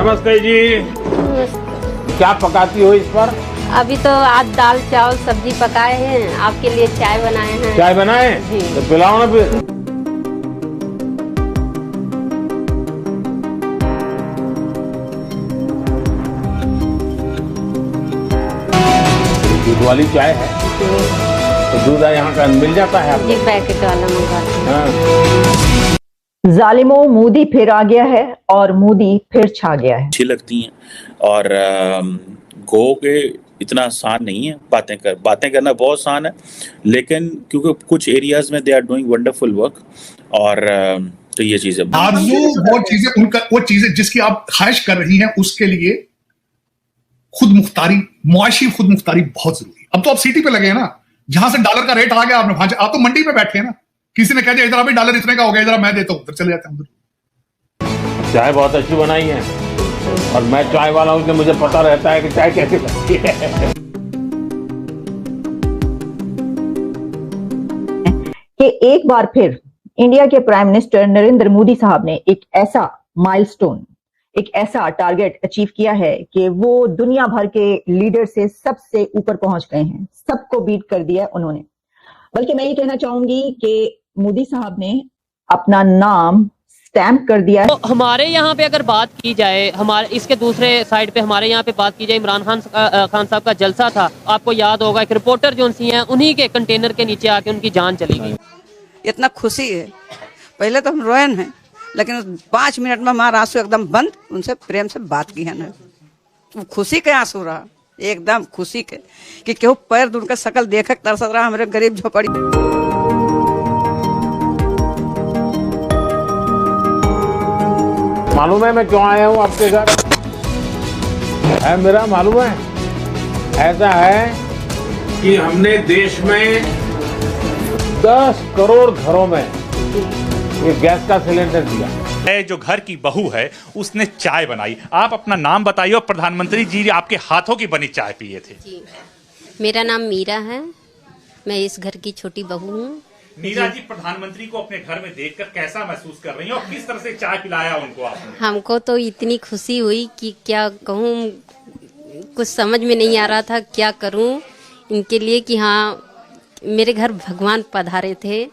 नमस्ते जी। क्या पकाती हो इस पर? अभी तो आज दाल चावल सब्जी पकाए हैं, आपके लिए चाय बनाए हैं। चाय बनाए? जी। तो पिलाओ ना फिर। दूध वाली चाय है तो दूध यहाँ का मिल जाता है आपको? एक पैकेट वाला मंगाते हैं। हाँ। जालिमों, मोदी फिर आ गया है और मोदी फिर छा गया है। अच्छी लगती हैं और गो के इतना आसान नहीं है। बातें करना बहुत आसान है, लेकिन क्योंकि कुछ एरियाज में they are doing wonderful work और तो ये चीजें आरज़ू वो चीजें जिसकी आप ख्वाहिश कर रही हैं उसके लिए खुद मुख्तारी, मुआशी खुद मुख्तारी बहुत जरूरी है। अब तो आप सिटी पे लगे हैं ना, जहां से डॉलर का रेट आ गया आप तो मंडी पे बैठे हैं ना। किसी ने कह दिया इधर अभी डॉलर इतने का हो गया, इधर मैं देता हूं, उधर चले जाते हैं उधर। चाय बहुत अच्छी बनाई है और मैं चाय वाला हूँ, मुझे पता रहता है कि चाय कैसे बनती है। कि एक बार फिर इंडिया के प्राइम मिनिस्टर नरेंद्र मोदी साहब ने एक ऐसा माइलस्टोन, एक ऐसा टारगेट अचीव किया है कि वो दुनिया भर के लीडर से सबसे ऊपर पहुंच गए हैं, सबको बीट कर दिया उन्होंने। बल्कि मैं ये कहना चाहूंगी कि मोदी साहब ने अपना नाम स्टैम्प कर दिया है। तो हमारे यहाँ पे अगर बात की जाए, हमारे इसके दूसरे साइड पे हमारे यहाँ पे बात की जाए, इमरान खान साहब का जलसा था, आपको याद होगा एक रिपोर्टर जो उनसी हैं उन्हीं के कंटेनर के नीचे आके उनकी जान चली गई। इतना खुशी है, पहले तो हम रोए हैं, लेकिन 5 मिनट में हमारा आंसू एकदम बंद। उनसे प्रेम से बात की है ना, वो खुशी के आंसू रहा, एकदम खुशी के कि केहू पैर दूर के शकल देख तरस रहा हमारे गरीब झोपड़ी। मालूम है मैं क्यों आया हूँ आपके घर? है मेरा मालूम है, ऐसा है कि हमने देश में 10 करोड़ घरों में ये गैस का सिलेंडर दिया। जो घर की बहू है उसने चाय बनाई। आप अपना नाम बताइए और प्रधानमंत्री जी आपके हाथों की बनी चाय पिए थे। जी, मेरा नाम मीरा है, मैं इस घर की छोटी बहू हूँ। मीरा जी, प्रधानमंत्री को अपने घर में देखकर कैसा महसूस कर रही हैं और किस तरह से चाय पिलाया उनको आपने? हमको तो इतनी खुशी हुई कि क्या कहूँ, कुछ समझ में नहीं आ रहा था क्या करूँ इनके लिए कि हाँ मेरे घर भगवान पधारे थे।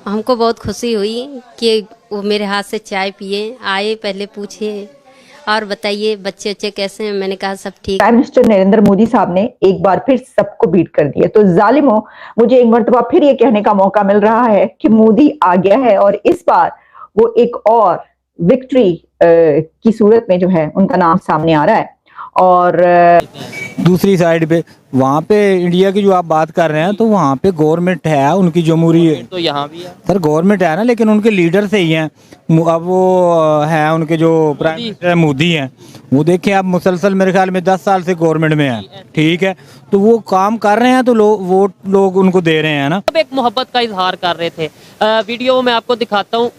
हमको बहुत खुशी हुई कि वो मेरे हाथ से चाय पिए, आए, पहले पूछे और बताइए बच्चे कैसे हैं। मैंने कहा सब ठीक। प्राइम मिनिस्टर नरेंद्र मोदी साहब ने एक बार फिर सबको बीट कर दिया। तो जालिमों, मुझे एक मर्तबा फिर ये कहने का मौका मिल रहा है कि मोदी आ गया है और इस बार वो एक और विक्ट्री की सूरत में जो है उनका नाम सामने आ रहा है। और दूसरी साइड पे वहाँ पे इंडिया की जो आप बात कर रहे हैं तो वहाँ पे गवर्नमेंट है, उनकी जमहूरी तो यहाँ भी है सर, गवर्नमेंट है ना, लेकिन उनके लीडर से ही हैं। अब वो हैं उनके जो प्राइम मिनिस्टर मोदी हैं, वो देखें आप मुसलसल मेरे ख्याल में 10 साल से गवर्नमेंट में हैं, ठीक है, तो वो काम कर रहे हैं तो लोग उनको दे रहे हैं ना। अब एक मोहब्बत का इजहार कर रहे थे। वीडियो में आपको दिखाता हूँ।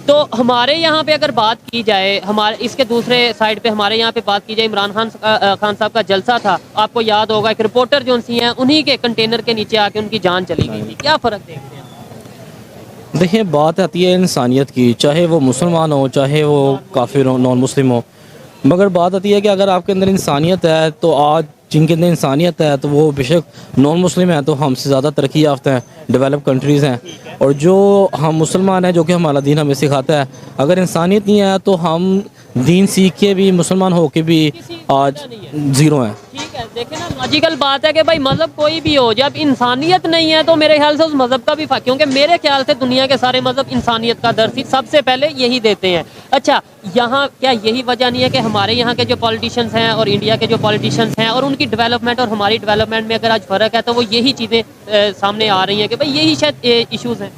तो हमारे यहाँ पे अगर बात की जाए, हमारे इसके दूसरे साइड पे हमारे यहाँ पे बात की जाए, इमरान खान साहब का जलसा था, आपको याद होगा एक रिपोर्टर जो उनसी हैं उन्हीं के कंटेनर के नीचे आके उनकी जान चली गई थी। क्या फर्क देखते हैं? देखिए, बात आती है इंसानियत की, चाहे वो मुसलमान हो चाहे वो काफिर हो, नॉन मुस्लिम हो, मगर बात आती है कि अगर आपके अंदर इंसानियत है तो आज जिनके अंदर इंसानियत है तो वो बेशक नॉन मुस्लिम है तो हमसे ज़्यादा तरक्की याफ्ता हैं, डेवलप कंट्रीज़ हैं, और जो हम मुसलमान हैं जो कि हमारा दीन हमें सिखाता है, अगर इंसानियत नहीं है तो हम दीन सीख के भी, मुसलमान हो के भी आज ज़ीरो हैं। ठीक है, देखें ना, लॉजिकल बात है कि भाई मजहब कोई भी हो, जब इंसानियत नहीं है तो मेरे ख्याल से उस मजहब का भी क्योंकि मेरे ख्याल से दुनिया के सारे मजहब इंसानियत का दर्स सबसे पहले यही देते हैं। अच्छा, यहाँ क्या यही वजह नहीं है कि हमारे यहाँ के जो पॉलिटिशियंस हैं और इंडिया के जो पॉलिटिशियंस हैं और उनकी डेवलपमेंट और हमारी डेवलपमेंट में अगर आज फ़र्क है तो वो यही चीज़ें सामने आ रही हैं कि भाई यही शायद इश्यूज़ हैं।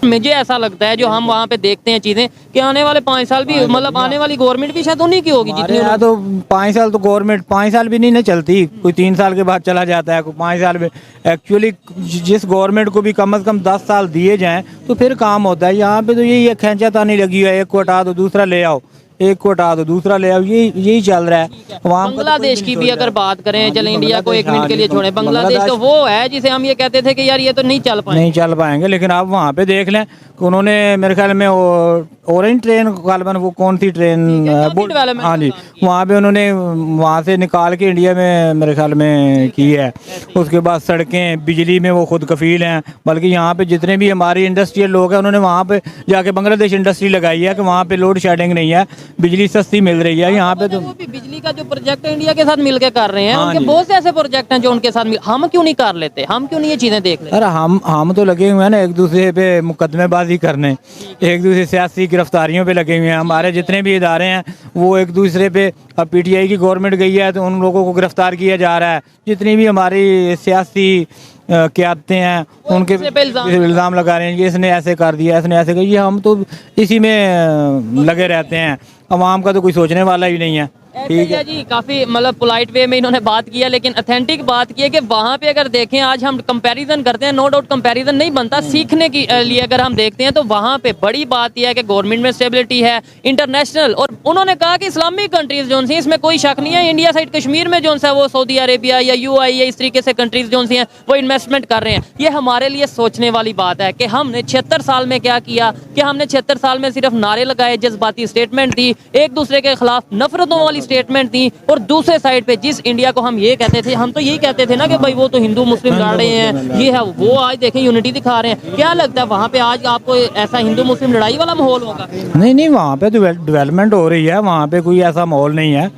मुझे ऐसा लगता है जो हम वहाँ पे देखते हैं चीज़ें कि आने वाले 5 साल भी, मतलब आने वाली गवर्नमेंट भी शायद उन्हीं की होगी जितनी। तो 5 साल तो गवर्नमेंट 5 साल भी नहीं चलती, कोई 3 साल के बाद चला जाता है, कोई 5 साल में। एक्चुअली जिस गवर्नमेंट को भी कम से कम 10 साल दिए जाएं तो फिर काम होता है। यहाँ पे तो यही खींचातानी लगी है, एक को हटा दो दूसरा ले आओ, एक को हटा दो दूसरा ले आओ, यही चल रहा है। वहाँ बांग्लादेश की भी अगर बात करें, चले इंडिया को 1 मिनट के लिए छोड़ें, बांग्लादेश तो वो है जिसे हम ये कहते थे कि यार ये तो नहीं चल पाएंगे, लेकिन आप वहाँ पे देख लें कि उन्होंने मेरे ख्याल में वो ऑरेंज ट्रेन गालबन वो कौन सी ट्रेन development हाँ जी, का काम किया। वहाँ पे उन्होंने वहाँ से निकाल के इंडिया में मेरे ख्याल में की है। उसके बाद सड़कें, बिजली में वो खुद कफील हैं। बल्कि यहाँ पे जितने भी हमारी इंडस्ट्रियल लोग हैं उन्होंने वहाँ पे जाके बांग्लादेश इंडस्ट्री लगाई है कि वहाँ पे लोड शेडिंग नहीं है, बिजली सस्ती मिल रही है। यहाँ पे तो वो भी बिजली का जो प्रोजेक्ट है इंडिया के साथ मिलकर कर रहे हैं, हाँ उनके जी। बहुत से ऐसे प्रोजेक्ट हैं जो उनके साथ हम क्यों नहीं कर लेते, हम क्यों नहीं ये चीजें देख लेते? अरे हम तो लगे हुए हैं ना एक दूसरे पे मुकदमेबाजी करने, एक दूसरे सियासी गिरफ्तारियों पे लगे हुए हैं। हमारे जितने भी इदारे हैं वो एक दूसरे पे, अब पीटीआई की गवर्नमेंट गई है तो उन लोगों को गिरफ्तार किया जा रहा है। जितनी भी हमारी सियासी क़यादतें हैं उनके दूसरे पे इल्ज़ाम लगा रहे हैं कि इसने ऐसे कर दिया, इसने ऐसे कर दिया। हम तो इसी में लगे रहते हैं, अवाम का तो कोई सोचने वाला ही नहीं है। ठीक है जी, काफी मतलब पोलाइट वे में इन्होंने बात किया, लेकिन ऑथेंटिक बात की है कि वहाँ पे अगर देखें, आज हम कंपैरिजन करते हैं, नो डाउट कंपैरिजन नहीं बनता, सीखने की लिए अगर हम देखते हैं तो वहाँ पे बड़ी बात यह है कि गवर्नमेंट में स्टेबिलिटी है, इंटरनेशनल। और उन्होंने कहा कि इस्लामिक कंट्रीज जो सी, इसमें कोई शक नहीं है, इंडिया साइड कश्मीर में जो सा वो सऊदी अरेबिया या UAE इस तरीके से कंट्रीज जो सी हैं वो इन्वेस्टमेंट कर रहे हैं। ये हमारे लिए सोचने वाली बात है कि हमने 76 साल में क्या किया, कि हमने 76 साल में सिर्फ नारे लगाए, जज्बाती स्टेटमेंट दी, एक दूसरे के खिलाफ नफरतों वाली स्टेटमेंट दी, और दूसरे साइड पे जिस इंडिया को हम ये कहते थे, हम तो यही कहते थे ना कि भाई वो तो हिंदू मुस्लिम लड़ रहे हैं, ये है वो, आज देखें यूनिटी दिखा रहे हैं। क्या लगता है वहाँ पे आज आपको ऐसा हिंदू मुस्लिम लड़ाई वाला माहौल होगा? नहीं, वहाँ पे तो डेवलपमेंट हो रही है, वहाँ पे कोई ऐसा माहौल नहीं है।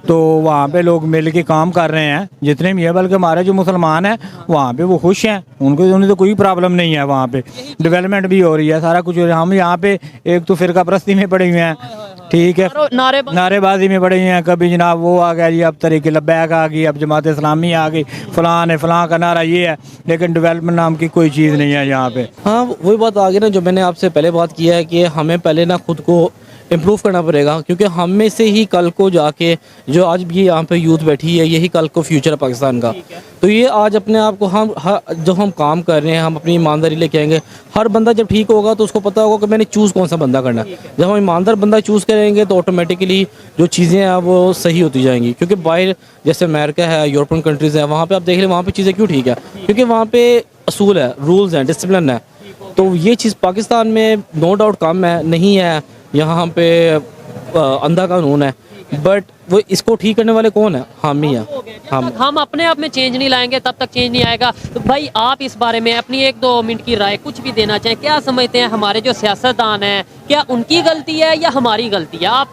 तो वहाँ पे लोग मिल के काम कर रहे हैं जितने भी है, बल्कि हमारे जो मुसलमान हैं वहाँ पे वो खुश हैं, उन्हें तो कोई प्रॉब्लम नहीं है। वहाँ पे डेवलपमेंट भी हो रही है, सारा कुछ हो रहा है। हम यहाँ पे एक तो फिरका परस्ती में पड़े हुए हैं, ठीक है, नारेबाजी में पड़े हुए हैं। कभी जनाब वो आ गया जी, अब तरीके लब्बैक आ गई, अब जमात इस्लामी आ गई, फलान है, फलां का नारा ये है, लेकिन डेवलपमेंट नाम की कोई चीज़ नहीं है यहाँ पे। हाँ, वही बात आ गई ना जो मैंने आपसे पहले बात किया है कि हमें पहले ना खुद को इम्प्रूव करना पड़ेगा, क्योंकि हम में से ही कल को जाके जो आज भी यहाँ पे यूथ बैठी है, यही कल को फ्यूचर है पाकिस्तान का। तो ये आज अपने आप को जो हम काम कर रहे हैं, हम अपनी ईमानदारी लेके आएंगे। हर बंदा जब ठीक होगा तो उसको पता होगा कि मैंने चूज़ कौन सा बंदा करना है। जब हम ईमानदार बंदा चूज़ करेंगे तो ऑटोमेटिकली जो चीज़ें हैं वो सही होती जाएंगी। क्योंकि बाहर जैसे अमेरिका है, यूरोपियन कंट्रीज़ हैं, वहाँ पर आप देख लें वहाँ पर चीज़ें क्यों ठीक है, क्योंकि वहाँ पर असूल है, रूल्स हैं, डिसिप्लिन है। तो ये चीज़ पाकिस्तान में नो डाउट कम है, नहीं है, यहाँ पे अंधा कानून है, बट वो इसको ठीक करने वाले कौन है? हम ही हैं। हम अपने आप में चेंज नहीं लाएंगे तब तक चेंज नहीं आएगा। तो भाई आप इस बारे में अपनी 1-2 मिनट की राय कुछ भी देना चाहें, क्या समझते हैं हमारे जो सियासतदान हैं, क्या उनकी गलती है या हमारी गलती है? आप